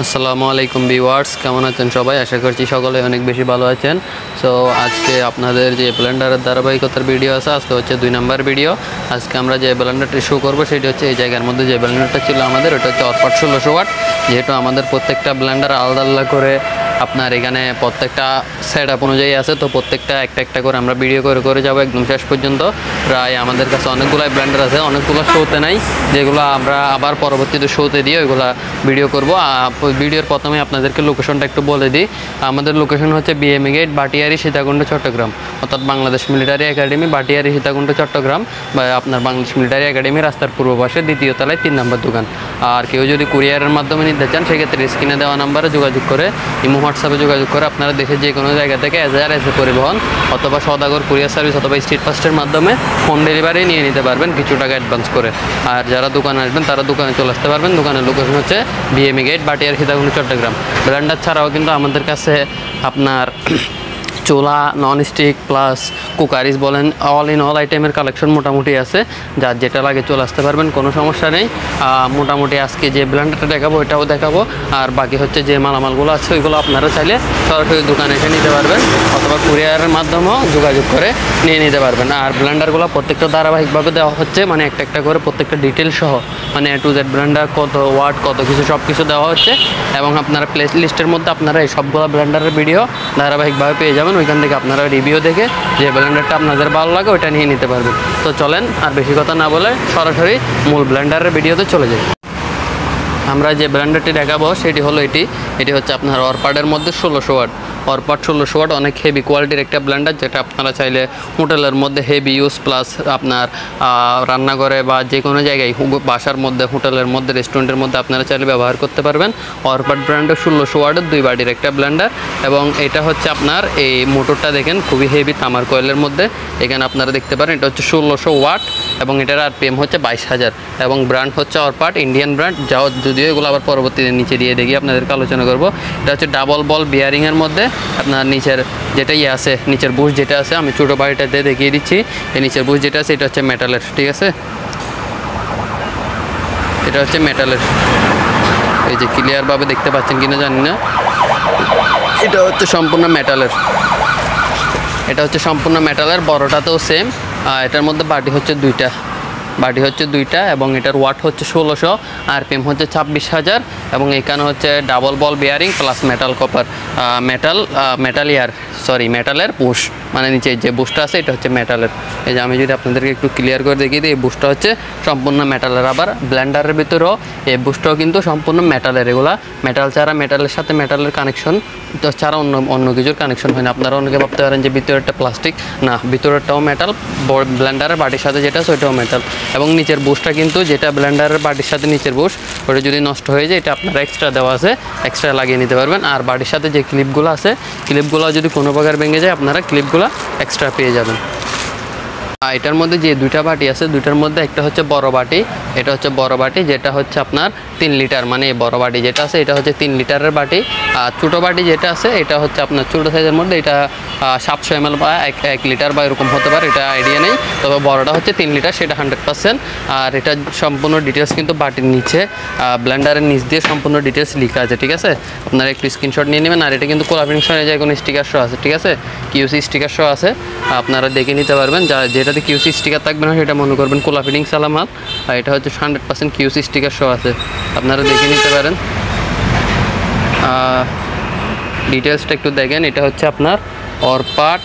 আসসালামু আলাইকুম ভিউয়ার্স, কেমন আছেন সবাই? আশা করছি সকলে অনেক বেশি ভালো আছেন। সো আজকে আপনাদের যে ব্লেন্ডারের ধারাবাহিকতার ভিডিও আছে, আজকে হচ্ছে 2 নাম্বার ভিডিও। আজকে আমরা যে ব্লেন্ডারটি শো করবো সেটি হচ্ছে এই জায়গার মধ্যে যে ব্লেন্ডারটা ছিল আমাদের, ওটা হচ্ছে অরপাট 1600 ওয়াট। যেহেতু আমাদের প্রত্যেকটা ব্লেন্ডার আলাদা আলাদা করে আপনার এখানে প্রত্যেকটা সেট আপ অনুযায়ী আছে, তো প্রত্যেকটা একটা একটা করে আমরা ভিডিও করে করে যাবো একদম শেষ পর্যন্ত। প্রায় আমাদের কাছে অনেকগুলাই ব্লেন্ডার আছে, অনেকগুলো শোতে নাই, যেগুলো আমরা আবার পরবর্তীতে শোতে দিয়ে ওইগুলো ভিডিও করব। ভিডিওর প্রথমে আপনাদেরকে লোকেশনটা একটু বলে দিই। আমাদের লোকেশন হচ্ছে বিএমই গেট, বাটিয়ারি, সীতাকুণ্ড, চট্টগ্রাম, অর্থাৎ বাংলাদেশ মিলিটারি একাডেমি, বাটিয়ারি, সীতাকুণ্ড, চট্টগ্রাম, বা আপনার বাংলাদেশ মিলিটারি একাডেমি রাস্তার পূর্ব পাশে 2য় তলায় 3 নম্বর দোকান। আর কেউ যদি কুরিয়ারের মাধ্যমে নিতে চান সেক্ষেত্রে স্ক্রিনে দেওয়া নাম্বারে যোগাযোগ করে, ইমো হোয়াটসঅ্যাপে যোগাযোগ করে আপনারা দেশের যে কোনো জায়গা থেকে এজাহার এসে পরিবহন অথবা সওদাগর কুরিয়ার সার্ভিস অথবা স্ট্রিট ফাস্টের মাধ্যমে হোম ডেলিভারি নিয়ে নিতে পারবেন কিছু টাকা অ্যাডভান্স করে। আর যারা দোকানে আসবেন তারা দোকানে চলে আসতে পারবেন। দোকানের লোকেশন হচ্ছে BME gate, Bhatiari, Sitakunda, Chittagong. Blender ছাড়াও কিন্তু আমাদের কাছে আপনার চুলা, ননস্টিক প্লাস কুকারিজ বলেন, অল ইন অল আইটেমের কালেকশন মোটামুটি আছে। যার যেটা লাগে চলে আসতে পারবেন, কোনো সমস্যা নেই। মোটামুটি আজকে যে ব্লেন্ডারটা দেখাবো এটাও দেখাবো, আর বাকি হচ্ছে যে মালামালগুলো আছে ওইগুলো আপনারা চাইলে সরাসরি দোকানে এসে নিতে পারবেন অথবা কুরিয়ারের মাধ্যমেও যোগাযোগ করে নিয়ে নিতে পারবেন। আর ব্লেন্ডারগুলো প্রত্যেকটা ধারাবাহিকভাবে দেওয়া হচ্ছে, মানে একটা একটা করে প্রত্যেকটা ডিটেল সহ, মানে A to Z ব্লেন্ডার কত ওয়াট কত কিছু সব কিছু দেওয়া হচ্ছে। এবং আপনারা প্লে লিস্টের মধ্যে আপনারা এই সবগুলো ব্লেন্ডারের ভিডিও ধারাবাহিকভাবে পেয়ে যাবেন। ওইখান থেকে আপনারা রিভিউ দেখে যে ব্লেন্ডারটা আপনাদের ভালো লাগে ওইটা নিয়ে নিতে পারবেন। তো চলেন আর বেশি কথা না বলে সরাসরি মূল ব্লেন্ডারের ভিডিওতে চলে যাই। আমরা যে ব্লেন্ডারটি দেখাবো সেটি হলো এটি হচ্ছে আপনার অরপাটের মধ্যে 1600 ওয়াট। অরপাট 1600 ওয়াট অনেক হেভি কোয়ালিটির একটা ব্লেন্ডার, যেটা আপনারা চাইলে হোটেলের মধ্যে হেভি ইউজ প্লাস আপনার রান্নাঘরে বা যে কোনো জায়গায় বাসার মধ্যে, হোটেলের মধ্যে, রেস্টুরেন্টের মধ্যে আপনারা চাইলে ব্যবহার করতে পারবেন। অরপাট ব্র্যান্ডের 1600 ওয়াটের 2 বাটির একটা ব্লেন্ডার। এবং এটা হচ্ছে আপনার এই মোটরটা দেখেন খুবই হেভি তামার কয়েলের মধ্যে, এখানে আপনারা দেখতে পারেন এটা হচ্ছে 1600 ওয়াট এবং এটার আরপিএম হচ্ছে 22,000 এবং ব্র্যান্ড হচ্ছে অরপাট, ইন্ডিয়ান ব্র্যান্ড। যদিও এগুলো আবার পরবর্তীতে নিচে দিয়ে দেখি আপনাদেরকে আলোচনা করবো। এটা হচ্ছে ডাবল বল বিয়ারিংয়ের মধ্যে আপনার নিচের যেটাই আছে, নিচের বুশ যেটা আছে, আমি ছোটো বাড়িটাতে দেখিয়ে দিচ্ছি। এই নিচের বুশ যেটা আছে এটা হচ্ছে মেটালের, ঠিক আছে, এটা হচ্ছে মেটালের। এই যে ক্লিয়ারভাবে দেখতে পাচ্ছেন কিনা জানি না, এটা হচ্ছে সম্পূর্ণ মেটালের, এটা হচ্ছে সম্পূর্ণ মেটালের। বড়টাতেও সেম। এটার মধ্যে বাটি হচ্ছে দুইটা এবং এটার ওয়াট হচ্ছে 1600, আরপিএম হচ্ছে 26,000 এবং এখানে হচ্ছে double ball bearing plus metal copper, মেটালের বুশ, মানে নিচে যে বুশটা আছে এটা হচ্ছে মেটালের। এই যে আমি যদি আপনাদেরকে একটু ক্লিয়ার করে দেখিয়ে দিই, এই বুশটা হচ্ছে সম্পূর্ণ মেটালের। আবার ব্লেন্ডারের ভিতরেও এই বুশটাও কিন্তু সম্পূর্ণ মেটালের। এগুলা মেটাল ছাড়া, মেটালের সাথে মেটালের কানেকশন ছাড়া অন্য কিছুর কানেকশন হয় না। আপনারা অনেকে ভাবতে পারেন যে ভিতরেরটা প্লাস্টিক, না, ভিতরেরটাও মেটাল, ব্লেন্ডারের বাটির সাথে যেটা আছে ওইটাও মেটাল। এবং নিচের বুশটা কিন্তু, যেটা ব্লেন্ডারের বাটির সাথে নিচের বুশ, ওটা যদি নষ্ট হয়ে যায় এটা আপনারা এক্সট্রা দেওয়া আছে, এক্সট্রা লাগিয়ে নিতে পারবেন। আর বাটির সাথে যে ক্লিপগুলো আছে, ক্লিপগুলো যদি কোনো প্রকার ভেঙে যায় আপনারা ক্লিপগুলো এক্সট্রা পেয়ে যাবেন। এটার মধ্যে যে 2টা বাটি আছে, 2টার মধ্যে একটা হচ্ছে বড় বাটি, এটা হচ্ছে বড় বাটি, যেটা হচ্ছে আপনার 3 লিটার, মানে এই বড় বাটি যেটা আছে এটা হচ্ছে 3 লিটারের বাটি। আর ছোটো বাটি যেটা আছে এটা হচ্ছে আপনার ছোটো সাইজের মধ্যে, এটা 700 ml বা 1 লিটার বা এরকম হতে পারে, এটা আইডিয়া নেই। তবে বড়টা হচ্ছে 3 লিটার, সেটা 100%। আর এটা সম্পূর্ণ ডিটেলস কিন্তু বাটির নিচে, ব্লেন্ডারের নিচ দিয়ে সম্পূর্ণ ডিটেলস লেখা আছে, ঠিক আছে। আপনারা একটু স্ক্রিনশট নিয়ে নেবেন। আর এটা কিন্তু কোলা ফিনিশিং এর জায়গায় কোনো স্টিকার শো আছে, ঠিক আছে, কিউসি স্টিকার শো আছে, আপনারা দেখে নিতে পারবেন। যেটাতে কিউসি স্টিকার থাকবে না সেটা মনে করবেন কোলা ফিটিং সালামাত। আর এটা হচ্ছে 100% কিউসি স্টিকার শো আছে, আপনারা দেখে নিতে পারেন। ডিটেলসটা একটু দেখেন। এটা হচ্ছে আপনার Orpat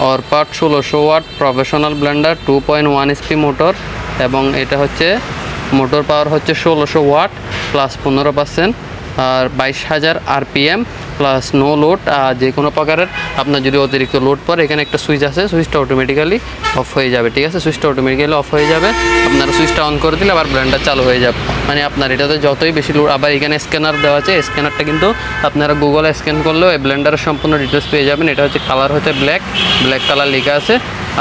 1600 watt professional blender, 2.1 HP motor এবং এটা হচ্ছে মোটর পাওয়ার হচ্ছে 1600 ওয়াট প্লাস 15%, আর 22,000 আরপিএম প্লাস নো লোড। যে কোনো প্রকারের আপনার যদি অতিরিক্ত লোড পড়ে, এখানে একটা সুইচ আছে, সুইচটা অটোমেটিক্যালি অফ হয়ে যাবে, ঠিক আছে, সুইচটা অটোমেটিক্যালি অফ হয়ে যাবে। আপনারা সুইচটা অন করে দিলে আবার ব্লেন্ডার চালু হয়ে যাবে, মানে আপনার এটাতে যতই বেশি লোড। আবার এখানে স্ক্যানার দেওয়া আছে, স্ক্যানারটা কিন্তু আপনারা গুগলে স্ক্যান করলেও এই ব্লেন্ডারের সম্পূর্ণ ডিটেলস পেয়ে যাবেন। এটা হচ্ছে কালার হচ্ছে ব্ল্যাক কালার লেখা আছে।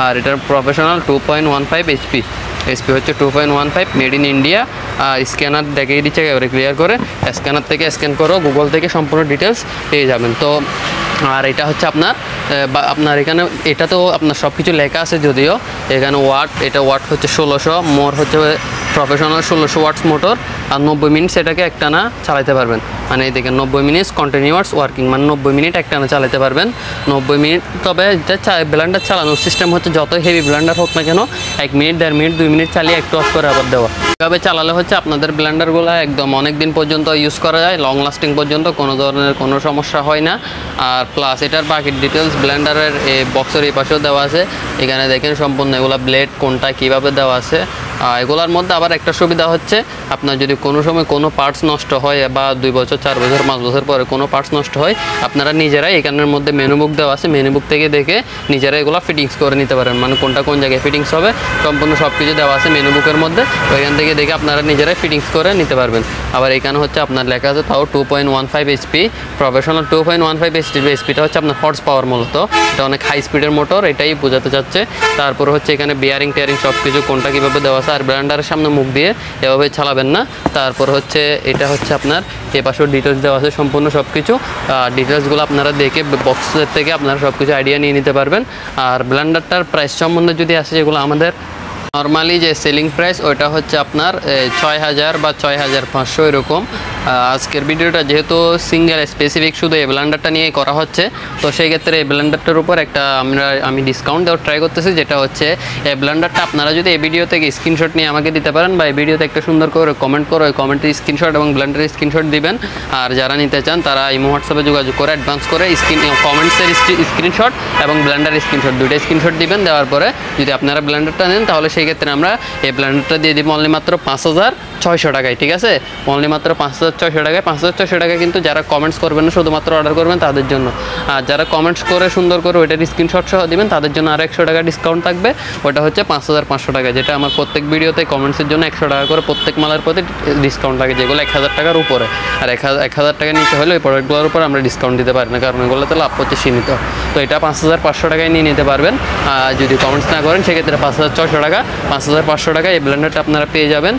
আর এটার প্রফেশনাল 2.15 HP হচ্ছে 2.15, মেড ইন ইন্ডিয়া। আর স্ক্যানার দেখিয়ে দিচ্ছে এবারে ক্লিয়ার করে, স্ক্যানার থেকে স্ক্যান করো, গুগল থেকে সম্পূর্ণ ডিটেলস পেয়ে যাবেন। তো আর এটা হচ্ছে আপনার এখানে এটাতেও আপনার সব কিছু লেখা আছে, যদিও এখানে ওয়াট, এটা ওয়াট হচ্ছে 1600, মোর হচ্ছে প্রফেশনাল 1600 ওয়াটস মোটর, আর 90 মিনিট সেটাকে একটানা চালাতে পারবেন। মানে এই দেখেন 90 মিনিট কন্টিনিউয়াস ওয়ার্কিং, মানে 90 মিনিট একটানা চালাতে পারবেন 90 মিনিট। তবে এটা ব্লেন্ডার চালানোর সিস্টেম হচ্ছে যত হেভি ব্লেন্ডার হোক না কেন 1 মিনিট 1.5 মিনিট 2 মিনিট চালিয়ে একটু অফ করে আবার দেওয়া। এভাবে চালালে হচ্ছে আপনাদের ব্লেন্ডারগুলো একদম অনেক দিন পর্যন্ত ইউজ করা যায়, লং লাস্টিং পর্যন্ত, কোনো ধরনের কোনো সমস্যা হয় না। আর প্লাস এটার বাকি ডিটেলস ব্লেন্ডারের এই বক্সের এই পাশেও দেওয়া আছে। এখানে দেখেন সম্পূর্ণ এগুলো ব্লেড কোনটা কীভাবে দেওয়া আছে। এগুলোর মধ্যে আবার একটা সুবিধা হচ্ছে আপনার যদি কোনো সময় কোনো পার্টস নষ্ট হয় বা 2 বছর 4 বছর 5 বছর পরে কোনো পার্টস নষ্ট হয়, আপনারা নিজেরাই এখানের মধ্যে মেনু বুক দেওয়া আছে, মেনু বুক থেকে দেখে নিজেরা এগুলো ফিটিংস করে নিতে পারেন। মানে কোনটা কোন জায়গায় ফিটিংস হবে সম্পূর্ণ সব কিছু দেওয়া আছে মেনু বুকের মধ্যে, ওইখান থেকে দেখে আপনারা নিজেরাই ফিটিংস করে নিতে পারবেন। আবার এখানে হচ্ছে আপনার লেখা আছে তাও 2.15 এইচপি প্রফেশনাল। 2.15 এইচপিটা হচ্ছে আপনার হর্স পাওয়ার, মূলত এটা অনেক হাই স্পিডের মোটর, এটাই বোঝাতে চাচ্ছে। তারপর হচ্ছে এখানে বিয়ারিং টিয়ারিং সব কিছু কোনটা কীভাবে দেওয়া আছে। আর ব্লেন্ডারের সামনে মুখ দিয়ে এভাবে চালাবেন না। তারপর হচ্ছে এটা হচ্ছে আপনার এ পাশেও ডিটেলস দেওয়া আছে সম্পূর্ণ সব কিছু। ডিটেলসগুলো আপনারা দেখে বক্সের থেকে আপনারা সব কিছু আইডিয়া নিয়ে নিতে পারবেন। আর ব্লেন্ডারটার প্রাইস সম্বন্ধে যদি আসে, যেগুলো আমাদের নর্মালি যে সেলিং প্রাইস ওইটা হচ্ছে আপনার 6000 বা 6500 এরকম। আজকের ভিডিওটা যেহেতু সিঙ্গেল স্পেসিফিক শুধু এই ব্লেন্ডারটা নিয়ে করা হচ্ছে, তো সেই ক্ষেত্রে এই ব্লেন্ডারটার উপর আমি ডিসকাউন্ট দেওয়ার ট্রাই করতেছি, যেটা হচ্ছে এই ব্লেন্ডারটা আপনারা যদি এই ভিডিও থেকে স্ক্রিনশট নিয়ে আমাকে দিতে পারেন, বা এই ভিডিওতে একটা সুন্দর করে কমেন্ট করে ওই কমেন্টের স্ক্রিনশট এবং ব্লেন্ডারের স্ক্রিনশট দিবেন। আর যারা নিতে চান তারা ইমো হোয়াটসঅ্যাপে যোগাযোগ করে অ্যাডভান্স করে কমেন্টসের স্ক্রিনশট এবং ব্লেন্ডারের স্ক্রিনশট দুইটা স্ক্রিনশট দিবেন। দেওয়ার পরে যদি আপনারা ব্লেন্ডারটা নেন তাহলে সেই ক্ষেত্রে আমরা এই ব্লেন্ডারটা দিয়ে দিব অনলি মাত্র 5600 টাকায়। ঠিক আছে, অনলি মাত্র 5600 টাকায়। 5600 টাকা কিন্তু যারা কমেন্টস করবেন না, শুধুমাত্র অর্ডার করবেন তাদের জন্য। আর যারা কমেন্টস করে সুন্দর করে ওইটার স্ক্রিনশট সহ দিবেন তাদের জন্য আরও 100 টাকা ডিসকাউন্ট থাকবে। ওটা হচ্ছে 5500 টাকা, যেটা আমার প্রত্যেক ভিডিওতে কমেন্টসের জন্য 100 টাকা করে প্রত্যেক মালের প্রতি ডিসকাউন্ট থাকে, যেগুলো 1000 টাকার উপরে। আর 1000 টাকা নিতে হলে ওই প্রোডাক্টগুলোর উপর আমরা ডিসকাউন্ট দিতে পারি না, কারণ এগুলোতে লাভ হচ্ছে সীমিত। তো এটা 5500 টাকায় নিয়ে নিতে পারবেন। যদি কমেন্টস না করেন সেক্ষেত্রে 5600 টাকা। 5500 টাকায় এই ব্লেন্ডারটা আপনারা পেয়ে যাবেন।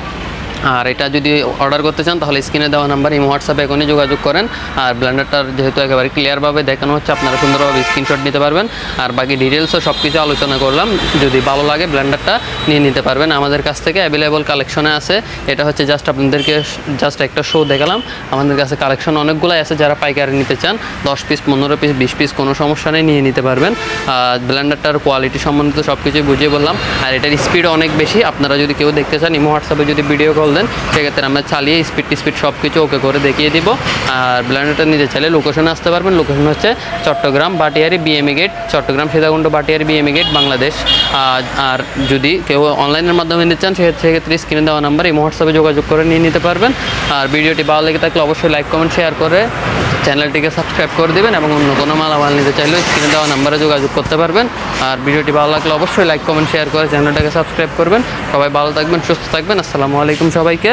আর এটা যদি অর্ডার করতে চান তাহলে স্ক্রিনে দেওয়া নাম্বার ইমো হোয়াটসঅ্যাপে এখনই যোগাযোগ করেন। আর ব্লেন্ডারটার যেহেতু একেবারে ক্লিয়ারভাবে দেখানো হচ্ছে, আপনারা সুন্দরভাবে স্ক্রিনশট নিতে পারবেন। আর বাকি ডিটেলসও সব কিছু আলোচনা করলাম, যদি ভালো লাগে ব্লেন্ডারটা নিয়ে নিতে পারবেন। আমাদের কাছ থেকে অ্যাভেলেবল কালেকশনে আছে। এটা হচ্ছে জাস্ট আপনাদেরকে জাস্ট একটা শো দেখালাম। আমাদের কাছে কালেকশন অনেকগুলাই আছে, যারা পাইকারি নিতে চান 10 পিস 15 পিস 20 পিস কোনো সমস্যা নেই, নিয়ে নিতে পারবেন। ব্লেন্ডারটার কোয়ালিটি সম্বন্ধিত সব কিছুই বুঝিয়ে বললাম। আর এটার স্পিড অনেক বেশি, আপনারা যদি কেউ দেখতে চান ইমো হোয়াটসঅ্যাপে যদি ভিডিও কল দেন সেক্ষেত্রে আমরা চালিয়ে স্পিড সব কিছু ওকে করে দেখিয়ে দিব। আর ব্লেন্ডারটা নিতে চাইলে লোকেশনে আসতে পারবেন। লোকেশন হচ্ছে Chittagong Bhatiari BME gate, Chittagong Sitakunda Bhatiari BME gate, Bangladesh. আর যদি কেউ অনলাইনের মাধ্যমে নিতে চান সেক্ষেত্রে স্ক্রিনে দেওয়া নাম্বার এই হোয়াটসঅ্যাপে যোগাযোগ করে নিয়ে নিতে পারবেন। আর ভিডিওটি ভালো লেগে থাকলে অবশ্যই লাইক কমেন্ট শেয়ার করে চ্যানেলটিকে সাবস্ক্রাইব করে দেবেন, এবং অন্য কোনো মালামাল নিতে চাইলেও স্ক্রিনে দেওয়া নাম্বারে যোগাযোগ করতে পারবেন। আর ভিডিওটি ভালো লাগলে অবশ্যই লাইক কমেন্ট শেয়ার করে চ্যানেলটাকে সাবস্ক্রাইব করবেন। সবাই ভালো থাকবেন, সুস্থ থাকবেন। আসসালামু আলাইকুম সবাইকে।